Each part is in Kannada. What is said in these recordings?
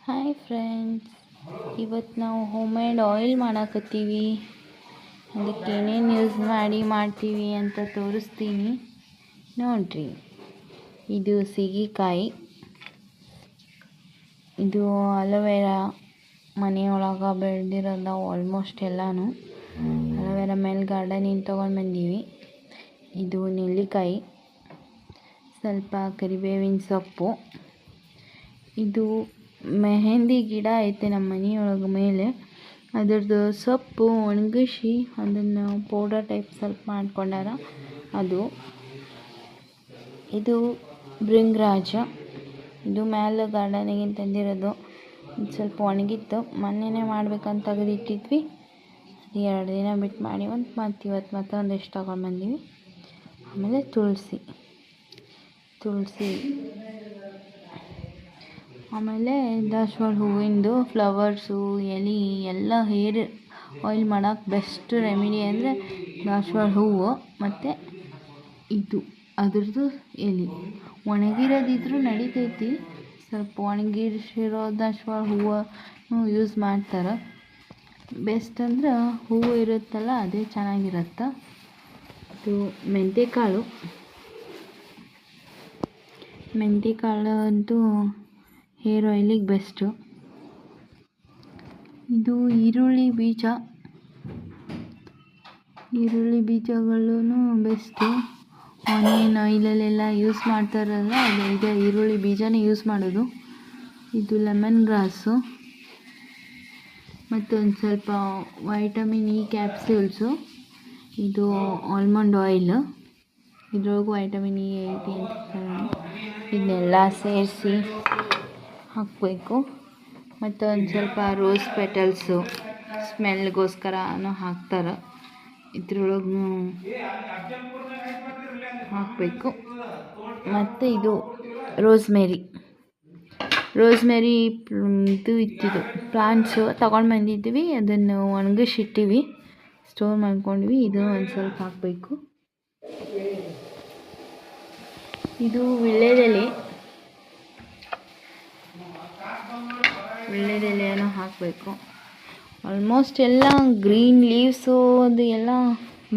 ಹಾಯ್ ಫ್ರೆಂಡ್ಸ್, ಇವತ್ತು ನಾವು ಹೋಮ್ ಮೇಡ್ ಆಯಿಲ್ ಮಾಡಾಕತ್ತೀವಿ. ಅದಕ್ಕೆ ಏನೇನು ಯೂಸ್ ಮಾಡ್ತೀವಿ ಅಂತ ತೋರಿಸ್ತೀನಿ ನೋಡ್ರಿ. ಇದು ಸೀಗೆಕಾಯಿ, ಇದು ಅಲೋವೆರಾ, ಮನೆಯೊಳಗೆ ಬೆಳೆದಿರೋದ ಆಲ್ಮೋಸ್ಟ್ ಎಲ್ಲನೂ. ಅಲೋವೆರಾ ಮೇಲೆ ಗಾರ್ಡನಿಂದ ತೊಗೊಂಡು ಬಂದೀವಿ. ಇದು ನೆಲ್ಲಿಕಾಯಿ, ಸ್ವಲ್ಪ ಕರಿಬೇವಿನ ಸೊಪ್ಪು. ಇದು ಮೆಹಂದಿ ಗಿಡ ಐತೆ ನಮ್ಮ ಮನೆಯೊಳಗೆ ಮೇಲೆ. ಅದರದ್ದು ಸೊಪ್ಪು ಒಣಗಿಸಿ ಅದನ್ನು ಪೌಡರ್ ಟೈಪ್ ಸ್ವಲ್ಪ ಮಾಡ್ಕೊಂಡಾರ ಅದು. ಇದು ಭೃಂಗರಾಜ, ಇದು ಮೇಲೆ ಗಾರ್ಡನಿಗೆ ತಂದಿರೋದು. ಸ್ವಲ್ಪ ಒಣಗಿತ್ತು, ಮೊನ್ನೆನೇ ಮಾಡ್ಬೇಕಂತ ತೆಗೆದಿಟ್ಟಿದ್ವಿ. 2 ದಿನ ಬಿಟ್ಟು ಮಾಡಿ ಮತ್ತು ಇವತ್ತು ಮತ್ತೊಂದಿಷ್ಟು ತಗೊಂಡು ಬಂದೀವಿ. ಆಮೇಲೆ ತುಳಸಿ, ಆಮೇಲೆ ದಾಸವಾಳ ಹೂವಿಂದು ಫ್ಲವರ್ಸು, ಎಲೆ ಎಲ್ಲ ಹೇರ್ ಆಯಿಲ್ ಮಾಡೋಕ್ಕೆ ಬೆಸ್ಟ್ ರೆಮಿಡಿ ಅಂದರೆ ದಾಸವಾಳ ಹೂವು ಮತ್ತು ಇದು ಅದ್ರದ್ದು ಎಲೆ. ಒಣಗಿರೋದಿದ್ರೂ ನಡಿತೈತಿ, ಸ್ವಲ್ಪ ಒಣಗಿಸಿರೋ ದಾಸವಾಳ ಹೂವು ಯೂಸ್ ಮಾಡ್ತಾರೆ. ಬೆಸ್ಟ್ ಅಂದ್ರೆ ಹೂವು ಇರುತ್ತಲ್ಲ ಅದೇ ಚೆನ್ನಾಗಿರುತ್ತೆ. ಇದು ಮೆಂತ್ಯಕಾಳು ಅಂತೂ ಹೇರ್ ಆಯಿಲಿಗೆ ಬೆಸ್ಟು. ಇದು ಈರುಳ್ಳಿ ಬೀಜಗಳೂ ಬೆಸ್ಟು. ಆನಿಯನ್ ಆಯಿಲಲ್ಲೆಲ್ಲ ಯೂಸ್ ಮಾಡ್ತಾರಲ್ಲ, ಇದು ಈರುಳ್ಳಿ ಬೀಜನೇ ಯೂಸ್ ಮಾಡೋದು. ಇದು ಲೆಮನ್ ಗ್ರಾಸು ಮತ್ತು ಒಂದು ಸ್ವಲ್ಪ ವೈಟಮಿನ್ ಇ ಕ್ಯಾಪ್ಸ್ಯೂಲ್ಸು. ಇದು ಆಲ್ಮಂಡ್ ಆಯಿಲ್, ಇದ್ರೊಳಗೂ ವೈಟಮಿನ್ ಇ ಐತಿ ಅಂತ. ಇದನ್ನೆಲ್ಲ ಸೇರಿಸಿ ಹಾಕಬೇಕು. ಮತ್ತು ಒಂದು ಸ್ವಲ್ಪ ರೋಸ್ ಪೆಟಲ್ಸು ಸ್ಮೆಲ್ಗೋಸ್ಕರನೂ ಹಾಕ್ತಾರೆ, ಇದ್ರೊಳಗೂ ಹಾಕಬೇಕು. ಮತ್ತು ಇದು ರೋಸ್ಮೆರಿ ಇದು ಇತ್ತಿದ್ದು ಪ್ಲಾಂಟ್ಸು ತೊಗೊಂಡು ಬಂದಿದ್ವಿ. ಅದನ್ನು ಒಣಗಿಸಿಟ್ಟಿವಿ, ಸ್ಟೋರ್ ಮಾಡ್ಕೊಂಡ್ವಿ. ಇದು ಒಂದು ಸ್ವಲ್ಪ ಹಾಕಬೇಕು. ಇದು ವೀಳ್ಯದೆಲೆಯನ್ನು ಹಾಕಬೇಕು. ಆಲ್ಮೋಸ್ಟ್ ಎಲ್ಲ ಗ್ರೀನ್ ಲೀವ್ಸು ಅದು ಎಲ್ಲ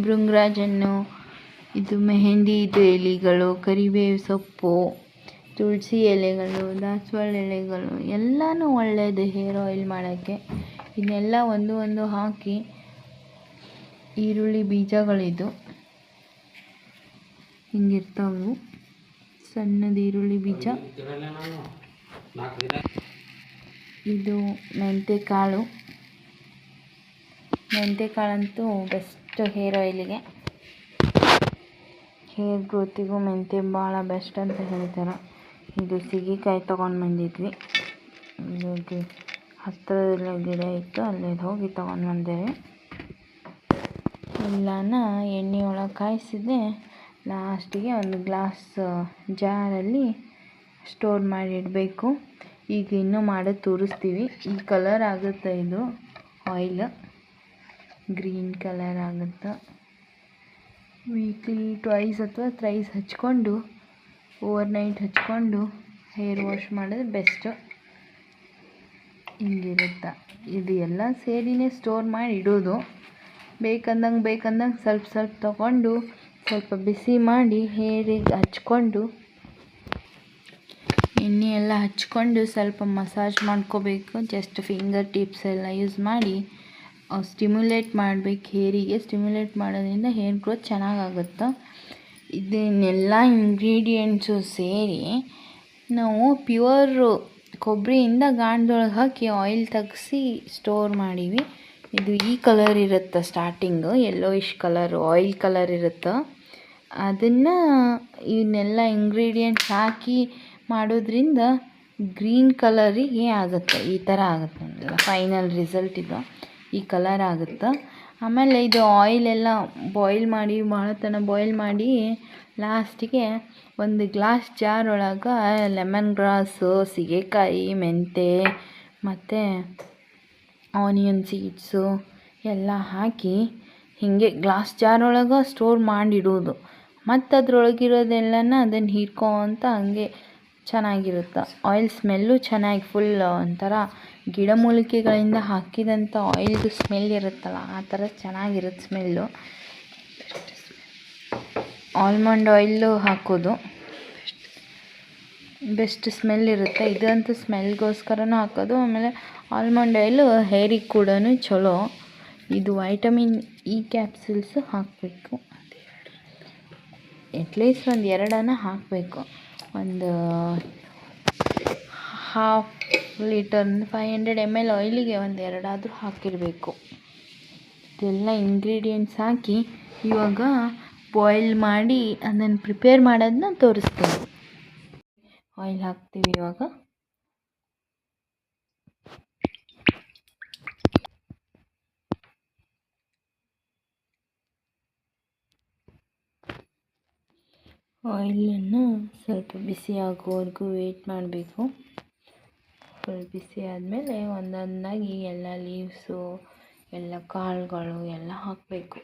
ಭೃಂಗರಾಜನ್ನು, ಇದು ಮೆಹಂದಿ ಇದು ಎಲೆಗಳು, ಕರಿಬೇವು ಸೊಪ್ಪು, ತುಳಸಿ ಎಲೆಗಳು, ದಾಸವಾಳ ಎಲೆಗಳು ಎಲ್ಲನೂ ಒಳ್ಳೆಯದು ಹೇರ್ ಆಯಿಲ್ ಮಾಡೋಕ್ಕೆ. ಇದನ್ನೆಲ್ಲ ಒಂದು ಹಾಕಿ. ಈರುಳ್ಳಿ ಬೀಜಗಳಿದು ಹಿಂಗಿರ್ತಾವು, ಸಣ್ಣದು ಈರುಳ್ಳಿ ಬೀಜ. ಇದು ಮೆಂತ್ಯಕಾಳಂತೂ ಬೆಸ್ಟ್ ಹೇರ್ ಆಯಿಲಿಗೆ, ಹೇರ್ ಗ್ರೋತಿಗೂ ಮೆಂತ್ಯ ಭಾಳ ಬೆಸ್ಟ್ ಅಂತ ಹೇಳ್ತಾರೆ. ಇದು ಸೀಗೆಕಾಯಿ ತೊಗೊಂಡು ಬಂದಿದ್ವಿ. ಇದು ಹತ್ತಿರದಲ್ಲೇ ಗಿಡ ಇತ್ತು, ಅಲ್ಲೇ ಹೋಗಿ ತೊಗೊಂಡು ಬಂದೇವೆ. ಎಲ್ಲನ ಎಣ್ಣೆಯೊಳಗೆ ಕಾಯಿಸಿದೆ. ಲಾಸ್ಟಿಗೆ ಒಂದು ಗ್ಲಾಸ್ ಜಾರಲ್ಲಿ ಸ್ಟೋರ್ ಮಾಡಿ ಇಡಬೇಕು. ಈಗ ಇನ್ನೂ ಮಾಡೋದು ತೋರಿಸ್ತೀವಿ. ಈ ಕಲರ್ ಆಗುತ್ತೆ, ಇದು ಆಯಿಲ್ ಗ್ರೀನ್ ಕಲರ್ ಆಗುತ್ತೆ. ವೀಕ್ಲಿ ಟ್ವೈಸ್ ಅಥವಾ ಥ್ರೈಸ್ ಹಚ್ಕೊಂಡು, ಓವರ್ನೈಟ್ ಹಚ್ಕೊಂಡು ಹೇರ್ ವಾಶ್ ಮಾಡೋದು ಬೆಸ್ಟು. ಹಿಂಗಿರುತ್ತೆ. ಇದು ಎಲ್ಲ ಸೇರಿನೇ ಸ್ಟೋರ್ ಮಾಡಿ ಇಡೋದು. ಬೇಕಂದಂಗೆ ಸ್ವಲ್ಪ ತೊಗೊಂಡು ಸ್ವಲ್ಪ ಬಿಸಿ ಮಾಡಿ ಹೇರಿಗೆ ಹಚ್ಕೊಂಡು, ಎಣ್ಣೆ ಎಲ್ಲ ಹಚ್ಕೊಂಡು ಸ್ವಲ್ಪ ಮಸಾಜ್ ಮಾಡ್ಕೋಬೇಕು. ಜಸ್ಟ್ ಫಿಂಗರ್ ಟಿಪ್ಸ್ ಎಲ್ಲ ಯೂಸ್ ಮಾಡಿ ಸ್ಟಿಮ್ಯುಲೇಟ್ ಮಾಡಬೇಕು. ಹೇರಿಗೆ ಸ್ಟಿಮ್ಯುಲೇಟ್ ಮಾಡೋದ್ರಿಂದ ಹೇರ್ ಗ್ರೋತ್ ಚೆನ್ನಾಗಾಗುತ್ತೆ. ಇದನ್ನೆಲ್ಲ ಇಂಗ್ರೀಡಿಯೆಂಟ್ಸು ಸೇರಿ ನಾವು ಪ್ಯೂರ್ ಕೊಬ್ಬರಿಯಿಂದ ಗಾಣದೊಳಗೆ ಹಾಕಿ ಆಯಿಲ್ ತೆಗೆಸಿ ಸ್ಟೋರ್ ಮಾಡೀವಿ. ಇದು ಈ ಕಲರ್ ಇರುತ್ತೆ, starting yellowish colour oil colour ಇರುತ್ತೆ. ಇವನ್ನೆಲ್ಲ ಇಂಗ್ರೀಡಿಯೆಂಟ್ಸ್ ಹಾಕಿ ಮಾಡೋದ್ರಿಂದ ಗ್ರೀನ್ ಕಲರಿಗೆ ಆಗುತ್ತೆ. ಈ ಥರ ಆಗುತ್ತೆ ನೋಡಲ್ಲ, ಫೈನಲ್ ರಿಸಲ್ಟ್ ಇದು ಈ ಕಲರ್ ಆಗುತ್ತೆ. ಆಮೇಲೆ ಇದು ಆಯಿಲೆಲ್ಲ ಬಾಯಿಲ್ ಮಾಡಿ ಲಾಸ್ಟಿಗೆ ಒಂದು ಗ್ಲಾಸ್ ಜಾರ್ ಒಳಗೆ ಲೆಮನ್ ಗ್ರಾಸು, ಸೀಗೆಕಾಯಿ, ಮೆಂತೆ ಮತ್ತು ಆನಿಯನ್ ಸೀಡ್ಸು ಎಲ್ಲ ಹಾಕಿ ಹೀಗೆ ಗ್ಲಾಸ್ ಜಾರ್ ಒಳಗೆ ಸ್ಟೋರ್ ಮಾಡಿಡೋದು. ಮತ್ತು ಅದರೊಳಗಿರೋದೆಲ್ಲನ ಅದನ್ನು ಹೀರ್ಕೊಂತ ಹಂಗೆ ಚೆನ್ನಾಗಿರುತ್ತೆ. ಆಯಿಲ್ ಸ್ಮೆಲ್ಲು ಚೆನ್ನಾಗಿ ಫುಲ್ ಒಂಥರ ಗಿಡಮೂಲಿಕೆಗಳಿಂದ ಹಾಕಿದಂಥ ಆಯಿಲ್ದು ಸ್ಮೆಲ್ ಇರುತ್ತಲ್ಲ ಆ ಥರ ಚೆನ್ನಾಗಿರುತ್ತೆ ಸ್ಮೆಲ್ಲು. ಆಲ್ಮಂಡ್ ಆಯಿಲು ಹಾಕೋದು ಬೆಸ್ಟ್ ಸ್ಮೆಲ್ ಇರುತ್ತೆ. ಇದಂತೂ ಸ್ಮೆಲ್ಗೋಸ್ಕರನೂ ಹಾಕೋದು. ಆಮೇಲೆ ಆಲ್ಮಂಡ್ ಆಯಿಲು ಹೇರಿಗೆ ಕೂಡ ಚಲೋ. ಇದು ವೈಟಮಿನ್ ಇ ಕ್ಯಾಪ್ಸೂಲ್ಸು ಹಾಕಬೇಕು. ಅಟ್ಲೀಸ್ಟ್ ಒಂದು 2 ಹಾಕಬೇಕು. ಒಂದು ಹಾಫ್ ಲೀಟರ್ 500 ml ಆಯಿಲಿಗೆ ಒಂದು 2 ಆದರೂ ಹಾಕಿರಬೇಕು. ಇದೆಲ್ಲ ಇಂಗ್ರೀಡಿಯೆಂಟ್ಸ್ ಹಾಕಿ ಇವಾಗ ಬಾಯ್ಲ್ ಮಾಡಿ ಅದನ್ನು ಪ್ರಿಪೇರ್ ಮಾಡೋದನ್ನ ತೋರಿಸ್ತೀನಿ. ಆಯಿಲ್ ಹಾಕ್ತೀವಿ ಇವಾಗ. ಆಯಿಲನ್ನು ಸ್ವಲ್ಪ ಬಿಸಿ ಆಗೋವರೆಗೂ ವೆಯ್ಟ್ ಮಾಡಬೇಕು. ಫುಲ್ ಬಿಸಿ ಆದಮೇಲೆ ಒಂದೊಂದಾಗಿ ಎಲ್ಲ ಲೀವ್ಸು ಎಲ್ಲ ಕಾಳುಗಳು ಎಲ್ಲ ಹಾಕಬೇಕು.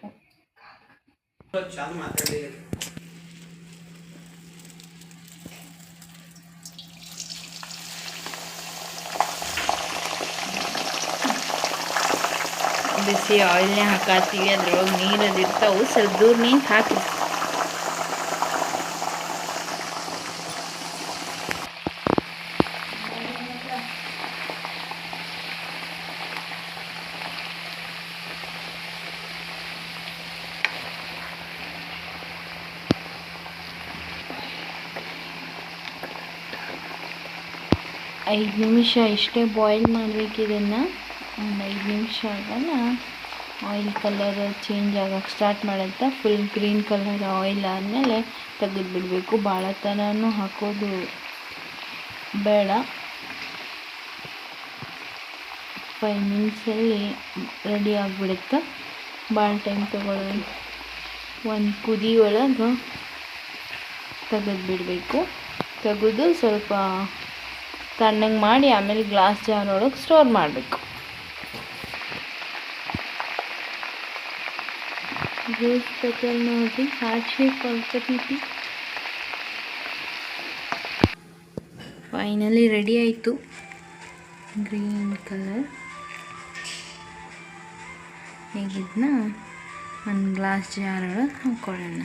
ಬಿಸಿ ಆಯಿಲ್ನೇ ಹಾಕಾತೀವಿ. ಅದ್ರೊಳಗೆ ನೀರದು ಇರ್ತಾವೆ, ಸ್ವಲ್ಪ ದೂರ ನಿಂತು ಹಾಕಿ. ಐದು ನಿಮಿಷ ಇಷ್ಟೇ ಬಾಯ್ಲ್ ಮಾಡಬೇಕು. ಇದನ್ನು ಒಂದು 5 ನಿಮಿಷ ಆಗಲ್ಲ ಆಯಿಲ್ ಕಲರ್ ಚೇಂಜ್ ಆಗೋಕ್ಕೆ ಸ್ಟಾರ್ಟ್ ಮಾಡುತ್ತೆ. ಫುಲ್ ಗ್ರೀನ್ ಕಲರ್ ಆಯಿಲ್ ಆದಮೇಲೆ ತೆಗೆದು ಬಿಡಬೇಕು. ಭಾಳ ಥರನೂ ಹಾಕೋದು ಬೇಡ. 5 ನಿಮಿಷಲ್ಲಿ ರೆಡಿ ಆಗಿಬಿಡುತ್ತೆ. ಭಾಳ ಟೈಮ್ ತಗೊಳ್ಳೋದು. ಒಂದು ಕುದಿ ಒಳಗೆ ತೆಗೆದು ಬಿಡಬೇಕು. ತೆಗೆದು ಸ್ವಲ್ಪ ತಣ್ಣಗೆ ಮಾಡಿ ಆಮೇಲೆ ಗ್ಲಾಸ್ ಜಾರ್ ಒಳಗೆ ಸ್ಟೋರ್ ಮಾಡಬೇಕು. ರೋಸ್ ಪೆಟಲ್ ನೋಡಿ ಹಾರ್ಟ್ ಶೇಪ್ ಆಗ್ತೈತಿ. ಫೈನಲಿ ರೆಡಿ ಆಯಿತು. ಗ್ರೀನ್ ಕಲರ್ ಹೇಗಿದ್ನ ಒಂದು ಗ್ಲಾಸ್ ಜಾರ್ ಒಳಗೆ ಹಾಕ್ಕೊಳ್ಳೋಣ.